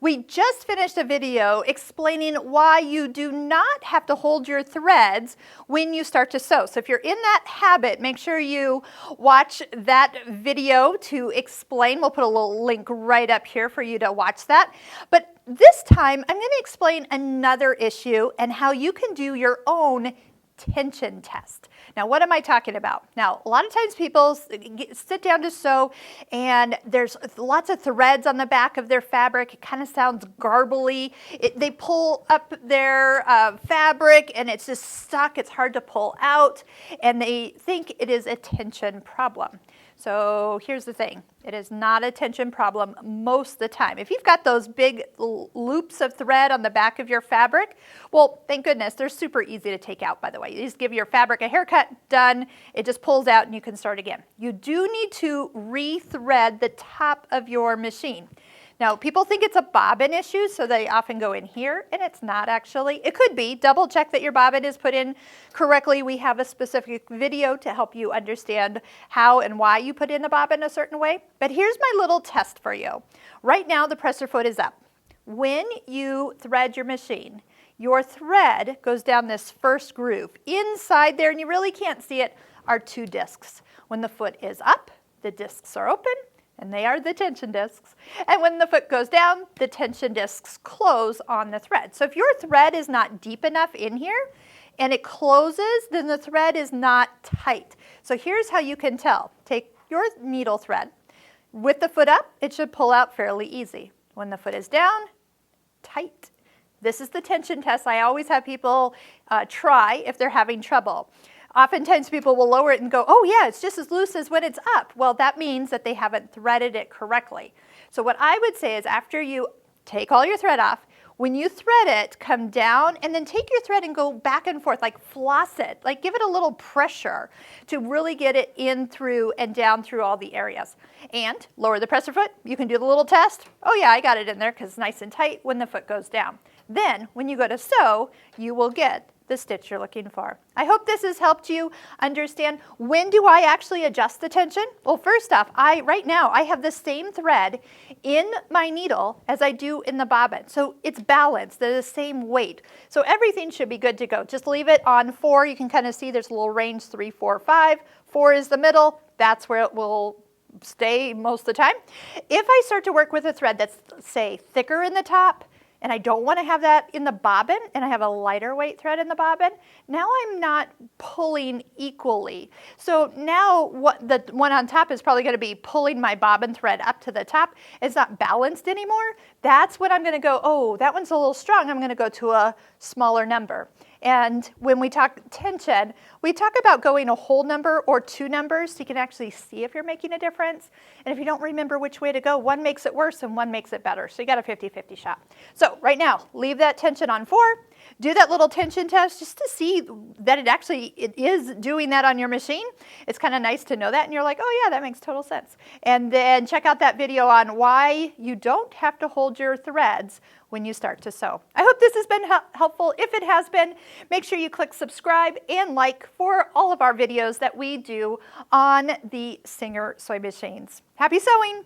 We just finished a video explaining why you do not have to hold your threads when you start to sew. So if you're in that habit, make sure you watch that video to explain. We'll put a little link right up here for you to watch that. But this time, I'm going to explain another issue and how you can do your own tension test. Now, what am I talking about? Now, a lot of times people sit down to sew and there's lots of threads on the back of their fabric. It kind of sounds garbly. They pull up their fabric and it's just stuck. It's hard to pull out and they think it is a tension problem. So here's the thing. It is not a tension problem most of the time. If you've got those big loops of thread on the back of your fabric, well, thank goodness, they're super easy to take out, by the way. You just give your fabric a haircut, done. It just pulls out and you can start again. You do need to re-thread the top of your machine. Now, people think it's a bobbin issue, so they often go in here, and it's not actually. It could be. Double check that your bobbin is put in correctly. We have a specific video to help you understand how and why you put in the bobbin a certain way. But here's my little test for you. Right now, the presser foot is up. When you thread your machine, your thread goes down this first groove. Inside there, and you really can't see it, are two discs. When the foot is up, the discs are open, and they are the tension discs. And when the foot goes down, the tension discs close on the thread. So if your thread is not deep enough in here and it closes, then the thread is not tight. So here's how you can tell. Take your needle thread. With the foot up, it should pull out fairly easy. When the foot is down, tight. This is the tension test I always have people try if they're having trouble. Oftentimes people will lower it and go, oh yeah, it's just as loose as when it's up. Well, that means that they haven't threaded it correctly. So what I would say is after you take all your thread off, when you thread it, come down and then take your thread and go back and forth, like floss it, like give it a little pressure to really get it in through and down through all the areas. And lower the presser foot, you can do the little test. Oh yeah, I got it in there because it's nice and tight when the foot goes down. Then when you go to sew, you will get the stitch you're looking for. I hope this has helped you understand when do I actually adjust the tension? Well, first off, right now I have the same thread in my needle as I do in the bobbin. So it's balanced, they're the same weight. So everything should be good to go. Just leave it on 4. You can kind of see there's a little range 3, 4, 5. 4 is the middle. That's where it will stay most of the time. If I start to work with a thread that's, say, thicker in the top, and I don't want to have that in the bobbin, and I have a lighter weight thread in the bobbin, now I'm not pulling equally. So now what the one on top is probably going to be pulling my bobbin thread up to the top. It's not balanced anymore. That's when I'm going to go, oh, that one's a little strong. I'm going to go to a smaller number. And when we talk tension, we talk about going a whole number or 2 numbers so you can actually see if you're making a difference. And if you don't remember which way to go, one makes it worse and one makes it better. So you got a 50-50 shot. So right now, leave that tension on 4. Do that little tension test just to see that it is doing that on your machine. It's kind of nice to know that and you're like, oh yeah, that makes total sense. And then check out that video on why you don't have to hold your threads when you start to sew. I hope this has been helpful. If it has been, make sure you click subscribe and like for all of our videos that we do on the Singer sewing machines. Happy sewing!